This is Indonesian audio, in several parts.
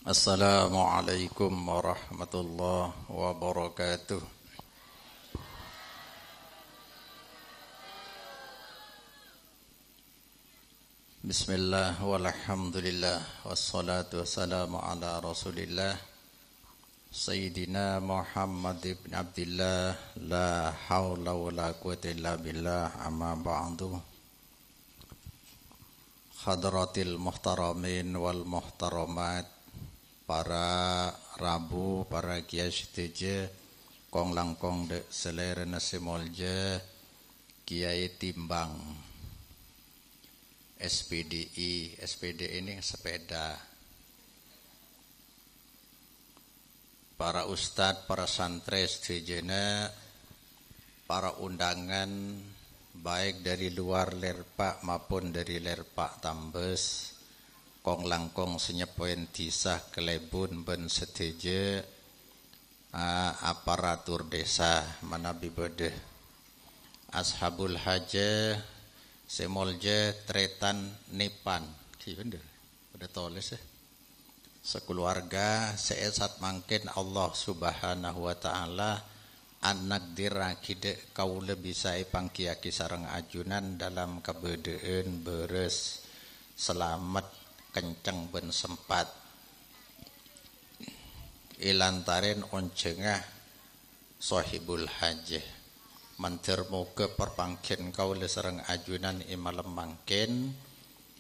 Assalamualaikum warahmatullahi wabarakatuh. Bismillah walhamdulillah wassalatu wassalamu ala Rasulillah Sayyidina Muhammad ibn Abdillah la hawla wa la quwwata illa billah amma ba'du. Hadratil muhtaramin wal muhtaramat, para rabu, para kiai setuju, kong langkong de selera nasimolje, kiai timbang, SPDI, SPD ini sepeda, para ustadz, para santri setujuna, para undangan, baik dari luar Lerpak maupun dari Lerpak Tambes, kong langkong senyepoen tisah kelebun ben seteje aparatur desa manabi bede ashabul haja semolje tretan nepan bener pada tulis sekeluarga seesat mangkin Allah subhanahu wa ta'ala anak dirakide kaula bisa pangkiaki sareng ajunan dalam kebedeen beres selamat kenceng ben sempat ilantarin oncengah sahibul hajah mantir muka perpangkin kaula sareng ajunan imalem mangkin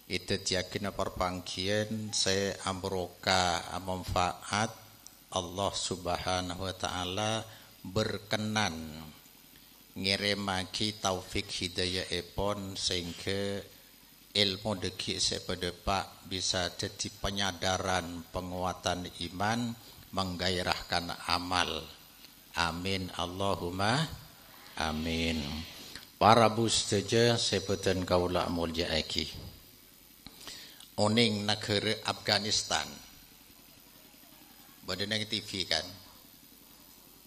itu tiakina perpangkian saya amroka manfaat Allah subhanahu wa ta'ala berkenan ngiremaki taufik hidayah epon sehingga ilmu deki sepada Pak bisa jadi penyadaran penguatan iman menggairahkan amal. Amin Allahumma amin. Para bustaja sebutan kaula mulya aki. Oning negara Afghanistan. Badan yang TV kan.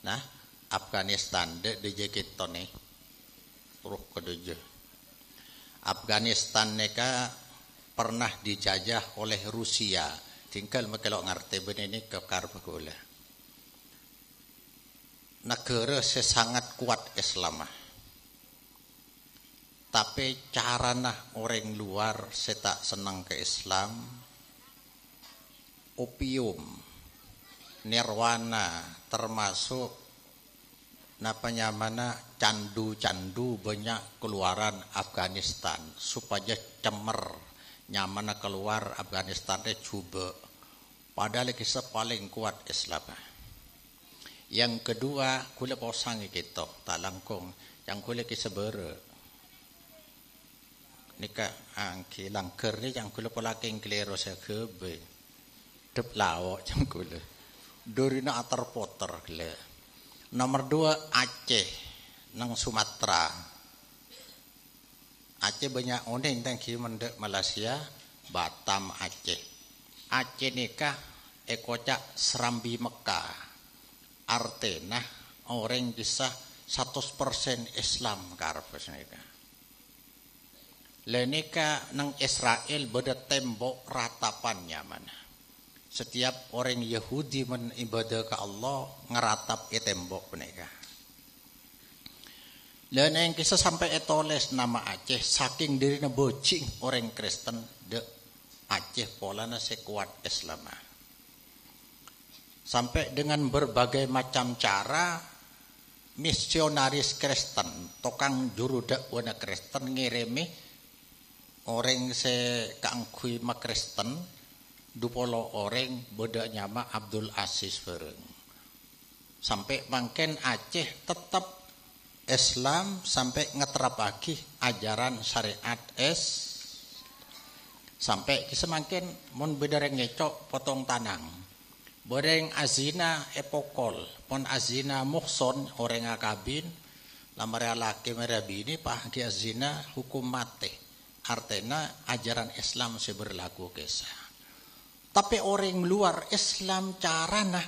Nah, Afghanistan de jakit tone. Ruh kedujuh. Afghanistan neka pernah dijajah oleh Rusia. Tinggal kalau ngerti ini ke karbagula. Negara sesangat kuat Islam. Tapi carana orang luar setak senang ke Islam. Opium, nirwana termasuk napanya mana candu-candu banyak keluaran Afghanistan supaya cemer nyamana keluar Afghanistan teh coba padahal kisah paling kuat Islam. Yang kedua kula posang kita tak langkung yang kula kisah bere nika angki langker ni yang kula polaking klero saya kebe dep lawak yang kula dorina atar poter kula. Nomor 2 Aceh nang Sumatera. Aceh banyak oneng tangki mendek Malaysia, Batam Aceh. Aceh nikah ekocak Serambi Mekah. Artena orang bisa 100% Islam karpes nikah. Lenika nang Israel beda tembok ratapannya mana. Setiap orang Yahudi beribadah ke Allah ngeratap tembok mereka. Dan yang kisah sampai etoles nama Aceh saking dirinya bocing orang Kristen de Aceh polana sekuat Islam. Sampai dengan berbagai macam cara misionaris Kristen, tokang juru dakwah Kristen ngirimi orang se kaangkui mak Kristen. Dupolo orang beda nyama Abdul Aziz Fereng. Sampai mangken Aceh tetap Islam sampai ngeterapaki ajaran syariat sampai semangkin mun beda ngecok potong tanang. Boreng azina epokol, pon azina muhson orang akabin, lamar laki merabini pah ki azina hukum mate. Artinya ajaran Islam seberlaku kisah. Tapi orang luar Islam carana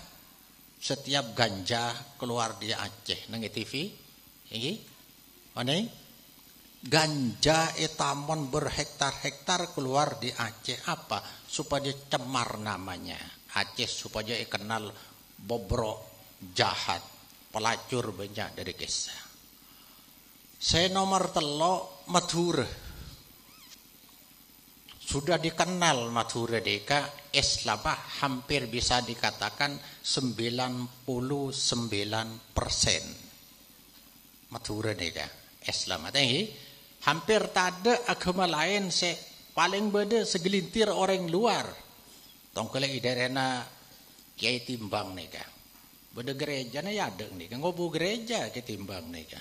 setiap ganja keluar di Aceh nang TV ini mana ganja etamon berhektar-hektar keluar di Aceh apa supaya cemar namanya Aceh supaya kenal bobrok jahat, pelacur banyak dari kisah. Saya nomor telok Madura. Sudah dikenal Madura deka Islam hampir bisa dikatakan 99%. Madura deka Islam. Hampir tak ada agama lain paling beda segelintir orang luar. Tongkole idarena Kiai Timbang nih kah. Beda gereja nih ada nih kan. Ngobu gereja Kiai Timbang nih kah.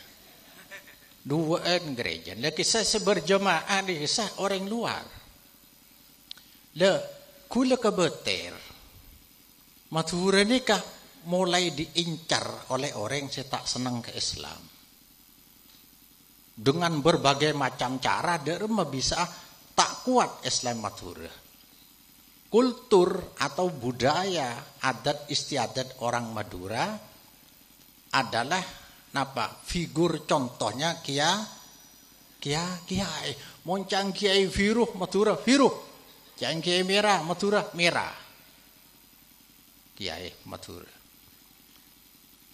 Duaan gereja. Lah kisah seberjemaah nih kisah orang luar. Lah kula kebeter. Madura nih kah mulai diincar oleh orang yang tak senang ke Islam. Dengan berbagai macam cara dia bisa tak kuat Islam Madura. Kultur atau budaya adat istiadat orang Madura adalah figur contohnya kiai moncang kiai biru Madura biru, kiai merah Madura merah, kiai Madura.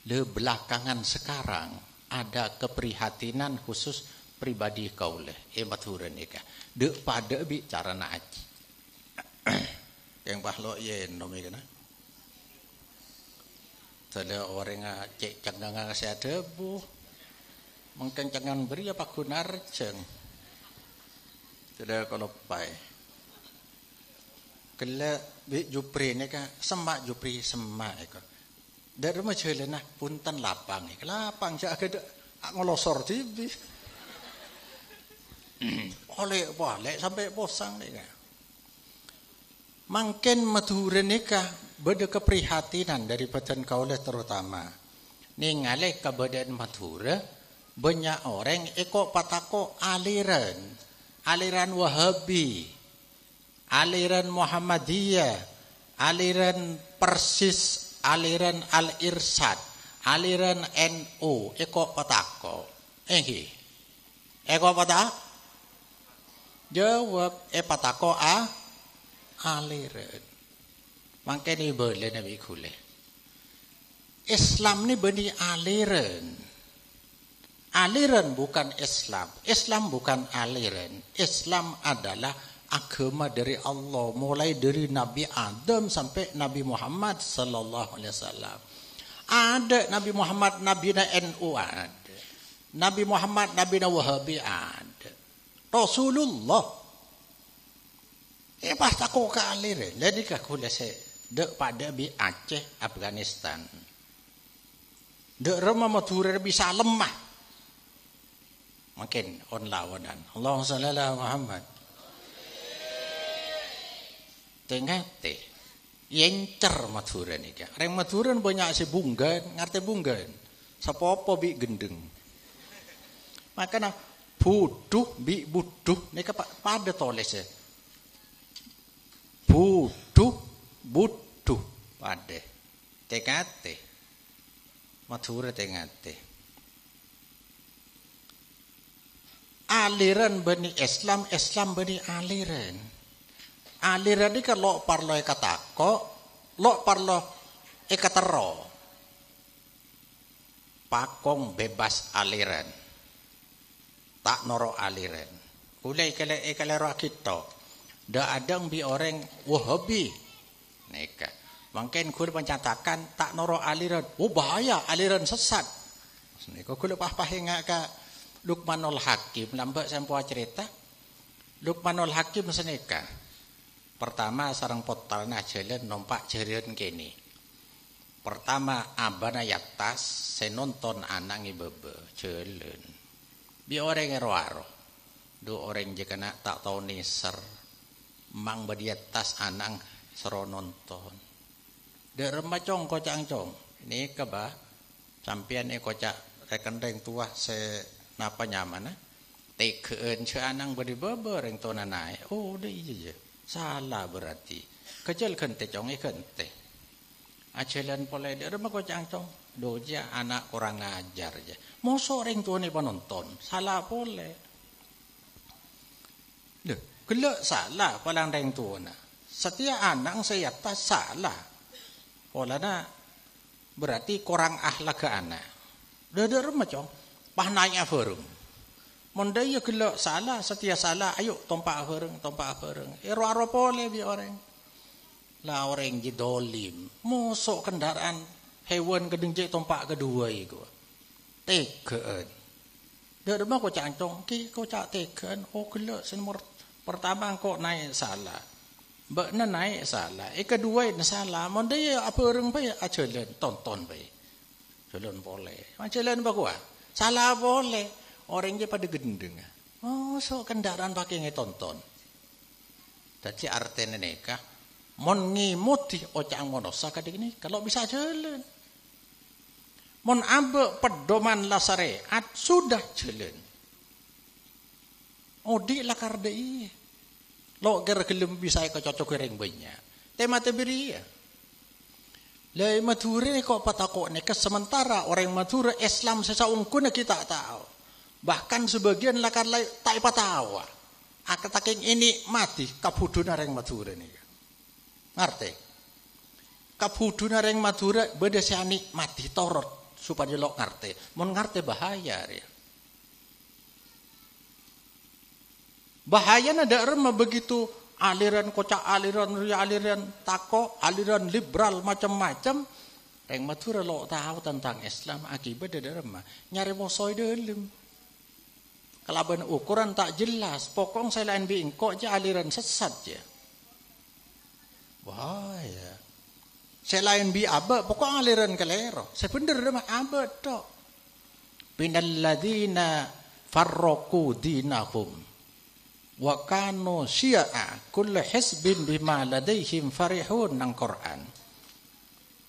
Le belakangan sekarang ada keprihatinan khusus pribadi kauleh Madura nikah dek pada bicara na aji yang bahlo yen nomi kana tada orang cek cangangan saya debu mengkencangan beri apa kunar ceng tada kalau pai kele bi jupri ni ka semak jupri semak eko dari rumah celena punten lapang ik lapang jak ada ngolosor tibi oleh balik sampai posang ni ka Mungkin Madura nikah beda keprihatinan dari peten kauleh terutama. Ningali keberadaan Madura banyak orang ikut patako aliran Wahabi, aliran Muhammadiyah, aliran Persis, aliran Al-Irsyad, aliran NU ikut patako. Ikut patako? Jawab patako aliran. Makanya boleh Nabi kule. Islam ni beni aliran. Aliran bukan Islam. Islam bukan aliran. Islam adalah agama dari Allah. Mulai dari Nabi Adam sampai Nabi Muhammad sallallahu alaihi wasallam. Ada Nabi Muhammad, Nabi NU ada. Nabi Muhammad, Nabi Wahabi ada. Rasulullah pas aku kalir, jadi aku lese dek pada bi Aceh, Afghanistan. Dek rumah Madura bisa lemah, makin on lawanan. Allahumma shalli ala Muhammad. Tengah teh, yencer Madura ni kan. Orang Madura banyak si bunggan, ngerti bunggan. Sapopo bi gendeng. Makanya buduh bi buduh ni kan pada tolesnya. Buduh pada tekate Madura tekate aliran bani Islam bani aliran ni kalau parlo katako lo parlo katero pakong bebas aliran tak noro aliran ulai kalero kita dah ada bi orang Wahabi neka mungkin kudu mencatakan tak noro aliran bahaya aliran sesat neka kudu pah-pah ka Luqmanul Hakim lambat sampai cerita Luqmanul Hakim seneka pertama sarang potalna jalan nompak jarian kene pertama abana yatas senonton anang ibebe jalan bi orang ero do orang jekana tak tahu niser mang badiatas anang sero nonton. De remacong kocang cong. Ini keba sampian kocak rekendeng tua se napa nyaman Tekeun ce anang badi beber yang tona naik. Oh deh iya. Salah berarti. Kecil kente cong kente. Acelan polai de remah kocang cong. Doja anak kurang ajar aja. Mosok orang tua ni penonton. Salah boleh. Deh. Gelak salah palang reng tua na. Setiap anak saya tak salah. Polana berarti kurang akhlak ke anak. Deder macam pah naik aferung. Mondai ya gelak salah, setiap salah, ayo tompak aferung. Ero pole bi orang. Lah orang jidolim, mosok kendaraan hewan kedengje tompak kedua itu. Tegaan. Deder mah kau cangcong, kau cak tegaan. Oh gelak nomor pertama kau naik salah. Mbak naik salah, kedua ini salah. Mondai ya aferung bae ajalan tonton bae. Jalan boleh. Jalan bagus. Salah boleh. Orangnya pada gendeng. Oh, so kendaraan pakai ngetonton. Jadi artinya nikah. Mon ngimut di ocang monosa kadik ini. Kalau bisa jalan. Mon ambe pedoman la syariat sudah jalan. Odi lakar dei. Lo ger gelem bisa kecocok goreng banyak. Tema tebiri ya. Lah Madura kok patakok nikah sementara orang Madura Islam sesaungkuna kita tahu. Bahkan sebagian lakar tak patawa. Akataking ini mati kabuduna reng Madura nih. Ngerti? Kabuduna reng Madura beda siani mati torot supaya lo ngerti. Mun ngerti bahaya ya. Bahaya ada remah begitu aliran kocak aliran tako, aliran liberal macam-macam. Reng Madura lo tahu tentang Islam akibat dari remah nyari mosoi dalam. Kalaban ukuran tak jelas, pokong saya lain bingkok aja aliran sesat ya. Wah ya. Saya lain bi abad, pokok aliran kelero. Saya bener mah abad tok. Binal ladina farraqu dinahum wa kanu syi'a kullu hisbin bima ladaihim farihun nang Quran.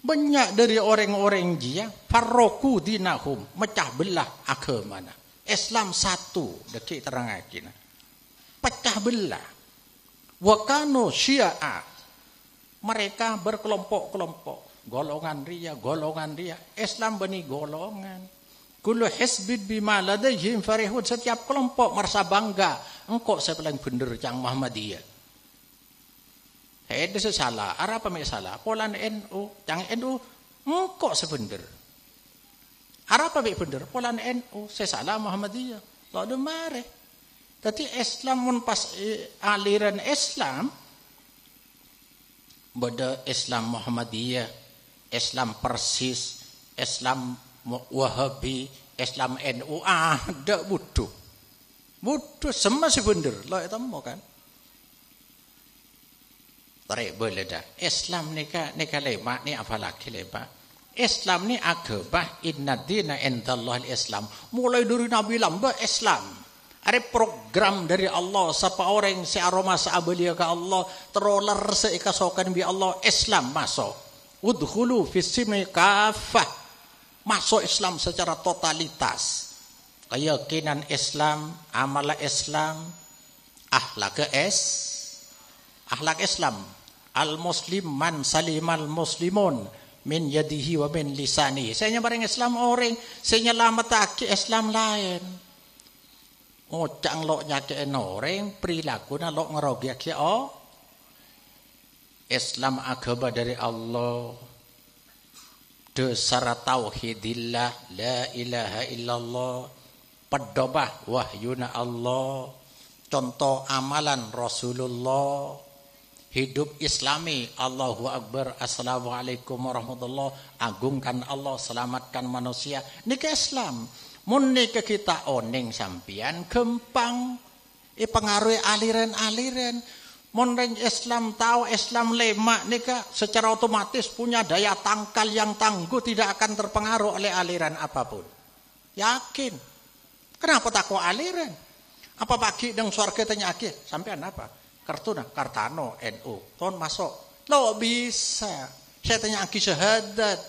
Banyak dari orang-orang dia farraqu dinahum, mecah belah agamana. Islam satu, dekik terangakin. Pecah belah. Wakano syi'a. Mereka berkelompok-kelompok. Golongan ria. Islam bani golongan. Kullu hisbid bima ladaihim farihun. Setiap kelompok merasa bangga. Engkau saya paling bener cang Muhammadiyah. Ada sesalah. Apa mek salah? Polan NU. Cang NU. Engkau sebener. Apa baik bener? Polan NU, saya salah Muhammadiyah. Lalu mare. Tapi Islam mun pas aliran Islam, beda Islam Muhammadiyah, Islam Persis, Islam Wahabi, Islam NU ada butuh. Butuh semua sih bener. Lo itu mau kan? Tarik boleh dah. Islam nikah lemak ni apa lagi lemak? Islam ni agama inna dina indallahil Islam. Mulai dari Nabi lamba Islam. Ada program dari Allah. Siapa orang searoma seabelia ke Allah. Terolar seikasokan bi Allah. Islam masuk. Udkhulu fisimi kafah. Masuk Islam secara totalitas. Keyakinan Islam. Amalan Islam. Akhlak Islam. Al-Muslim man salimal muslimun. Min yadihi wa min lisani. Saya bareng Islam orang, saya nyelamat Islam lain. Ocang lo nyakein orang, perilaku na lo ngerogiak ya. Islam agama dari Allah. Dasar tauhidillah, la ilaha illallah. Pedobah wahyuna Allah. Contoh amalan Rasulullah. Hidup Islami, Allahu Akbar, Assalamualaikum warahmatullahi. Agungkan Allah, selamatkan manusia. Nika Islam. Mun nika kita oning sampian gempang. Pengaruhi aliran-aliran. Mun Islam tahu Islam lemak nika secara otomatis punya daya tangkal yang tangguh, tidak akan terpengaruh oleh aliran apapun. Yakin. Kenapa takut aliran? Apa pagi deng surga tanya akhir? Sampean apa? Kartano NU ton masuk lo bisa saya tanya aki syahadat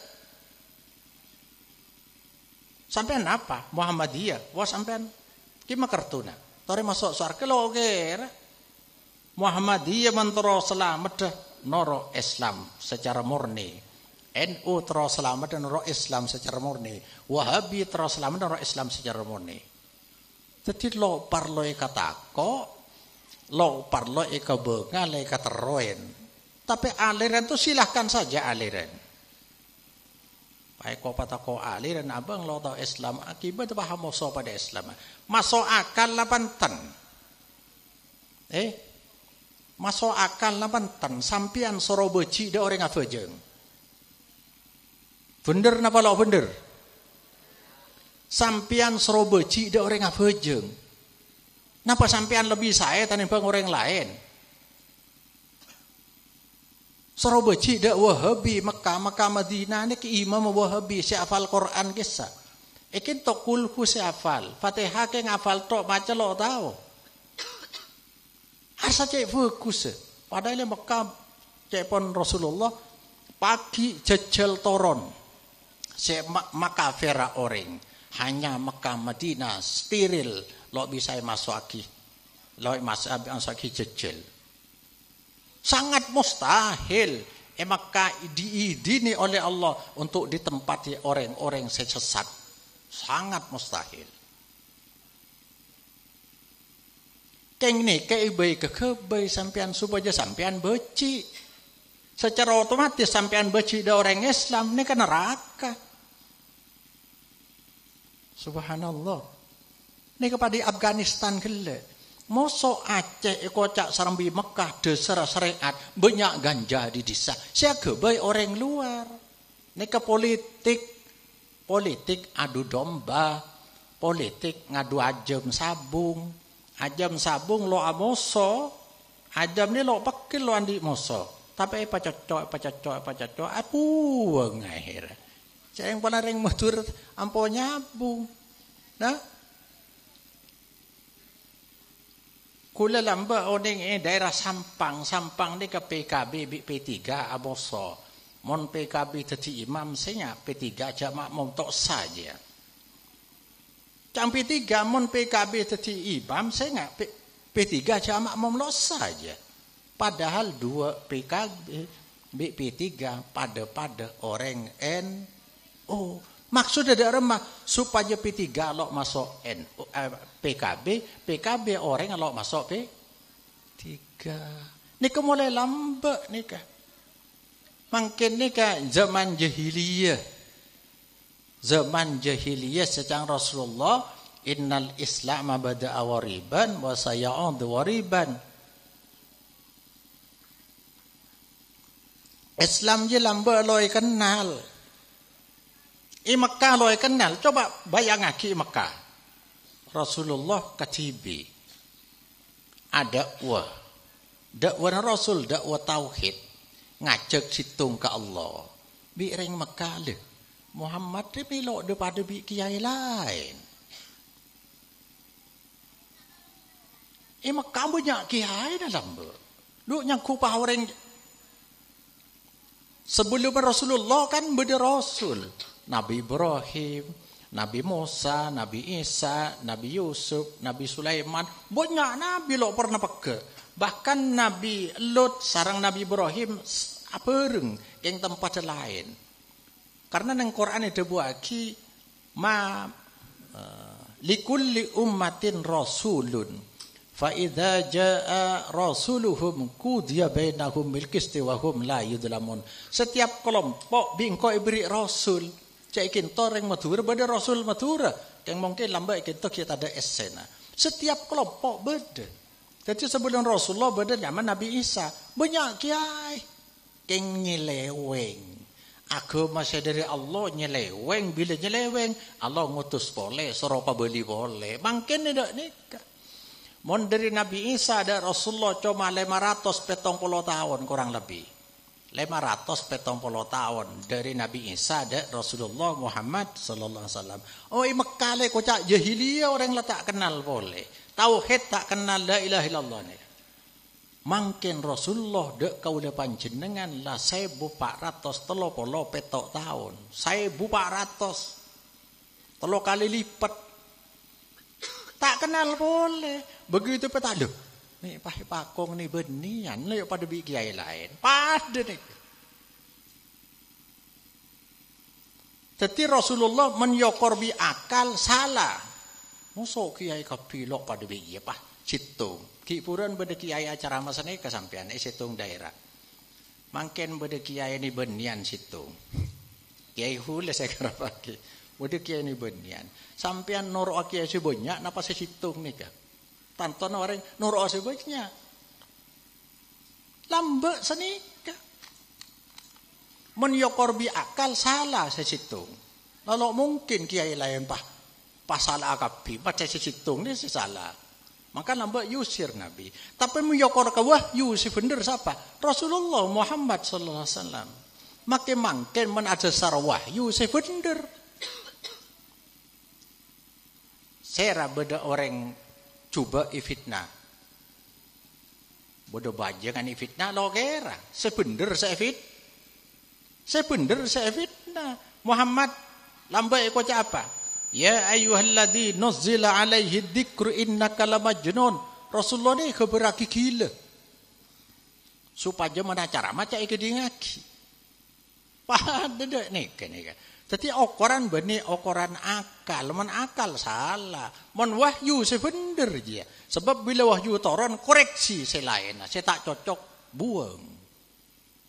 sampean apa Muhammadiyah wah sampean kima Kartuna tore masuk surga lo kira Muhammadiyah mentero selamat dah noro Islam secara murni NU terus selamat dan noro Islam secara murni Wahabi terus selamat dan noro Islam secara murni jadi lo parloi katako lo parlo eka bengal eka teroen Tapi aliran itu silahkan saja aliran. Baik kau patah kau aliran abang lo tahu Islam akibat paham moso pada Islam. Masuk akal 8 ton. Masuk akal 8 ton. Sampian soro beci dia orang ngafejeng. Bener napa lo bener? Sampian soro beci dia orang ngafejeng. Napa sampian lebih saya tanimbang orang lain? Soro beci dak Wahabi Mekah Madinah ni ki imam Wahabi si hafal Quran kisah. Ikin to kulhu si hafal. Fatihah ke ngafal tok maca lo tahu. Asa cek fokus. Padahal Mekah cepon Rasulullah pagi jejel toron. Si makafira orang. Hanya Mekah Madinah steril lo bisa masuk aki. Lo masuk aki jejel. Sangat mustahil Mekah diidini oleh Allah untuk ditempati orang-orang sesat. Sangat mustahil. Keng ni keibai kekebai sampean supaya sampean beci. Secara otomatis sampean beci da orang Islam ni kan neraka. Subhanallah. Ni kepada Afghanistan gele. Mosok Aceh kocak sarambi Mekah dasar syariat banyak ganja di desa. Siapa baik orang luar. Neka politik adu domba, politik ngadu ajam sabung lo amoso, ajam ni lo pakil lo andi moso. Tapi apa cocok, apu ngahir. Saya yang paling matur ampo nyabung. Nah, kula lamba oning daerah Sampang ni ke PKB P3 aboso. Mon PKB tadi imam saya P3 jamak mom tok saja. Cang P3 mon PKB tadi imam saya P3 jamak mom lo saja. Padahal dua PKB P3 pada orang NU. Maksud ada remah supaya P3 lo masuk PKB orang lo masuk P3. Nika mulai lambat nika. Mungkin nika zaman jahiliyah secara Rasulullah innal Islam bada'a wariban wa sayaudu wariban. Islam je lambat lo kenal. Mekah lo kenal, coba bayang aki Mekah. Rasulullah katibi. Ada dakwah Rasul, dakwah tauhid. Ngajak situng ke Allah. Bi ring Mekah le. Muhammad ni belok daripada bi kiai lain. Mekah banyak kiai dalam ber. Duk yang kupah orang. Sebelum Rasulullah kan beda Rasul. Nabi Ibrahim, Nabi Musa, Nabi Isa, Nabi Yusuf, Nabi Sulaiman. Banyak Nabi lo pernah pakai. Bahkan Nabi Lut sarang Nabi Ibrahim apereng yang tempat lain. Karena nang Quran ada buaki likulli ummatin rasulun. Fa idza jaa rasuluhum qudiya bainahum bil qisti wa hum la yudlamun. Setiap kelompok bingko ibri rasul. Cak kinto reng Madura beda Rasul Madura yang mungkin lambat kinto kita ada esena. Setiap kelompok beda. Jadi sebelum Rasulullah beda zaman Nabi Isa banyak kiai yang nyeleweng. Agama saya dari Allah nyeleweng, bila nyeleweng Allah ngutus boleh, seropa beli boleh. Mungkin tidak nikah. Mon dari Nabi Isa ada Rasulullah cuma 570 tahun kurang lebih. 570 tahun dari Nabi Isa ada Rasulullah Muhammad sallallahu alaihi wasallam. Oh, Mekah le kocak jahiliyah orang lah tak kenal boleh. Tauhid tak kenal la ilaha illallah ni. Mungkin Rasulullah dek kaula panjenengan lah 1430 petok tahun. 1400. 3 kali lipat. Tak kenal boleh. Begitu petalo. Ni pakai pakong ni benian ni pada bi kiai lain. Pada ni. Jadi Rasulullah menyokor bi akal salah. Mosok kiai kapilok pada bi iya pah citung. Ki puran pada kiai acara masa ni kesampian situng daerah. Mangken bede kiai ini benian situ. Kiai hule saya kira pakai. Bede kiai ini benian. Sampean noro kiai sebanyak napa sesitung nih kak. Tanton orang noro sebanyak. Lambe senika. Men yokorbi akal salah sesitung. Lalu mungkin kiai lain pas salah akabi, pas sesitung ini salah. Maka nambah yusir Nabi. Tapi meyokor ke wahyu si bener siapa? Rasulullah Muhammad sallallahu alaihi wasallam. Makin menadasar wahyu si bener. Sera beda orang coba ifitnah. Bodoh baja kan ifitnah lo kira. Sebener saya fitnah. Muhammad lambai ikut apa? Ya ayyuhalladzi nuzzila alaihi dzikru innaka lamajnun. Rasulullah ni keberaki gila. Supaya mana cara maca iki dingaki. Paham dak nih kan. Dadi ukuran bani ukuran akal, men akal salah. Men wahyu sebener dia. Sebab bila wahyu turun koreksi selain, saya tak cocok buang.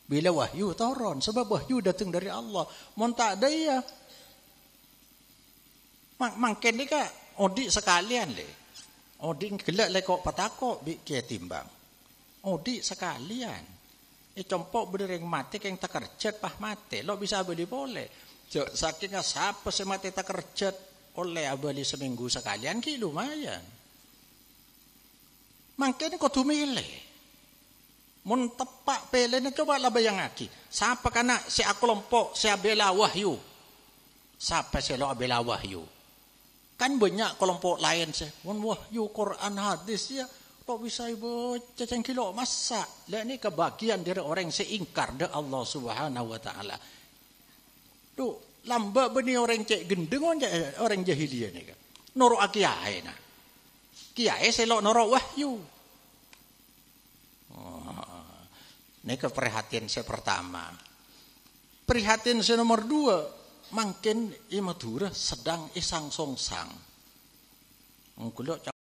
Bila wahyu turun sebab wahyu datang dari Allah. Mon tak ada ya. Mangken ni kak odik sekalian le. Odik gelak le kok patakok bi kia timbang. Odik sekalian. Compok berdering mati yang tak kerjat pah mati. Lo bisa beli boleh. Sakitnya siapa semati tak kerjat oleh abali seminggu sekalian ki lumayan. Mangken kau tu milih. Mun tepak pele ni coba lah bayang aki. Siapa kana si aku lompok si abela wahyu. Siapa si lo abela wahyu. Kan banyak kelompok lain sih. Wahyu Quran hadis ya. Kok bisa ibu cacing kilo masa. Lah ini kebagian dari orang yang seingkar dari Allah Subhanahu wa taala. Tuh, lamba beni orang cek gendeng orang jahiliyah ni kan. Noro kiai nah. Kiai selok noro wahyu. Oh, ini keperhatian saya pertama. Perhatian saya nomor 2. Mungkin Madura sedang isang songsang. Ngkulok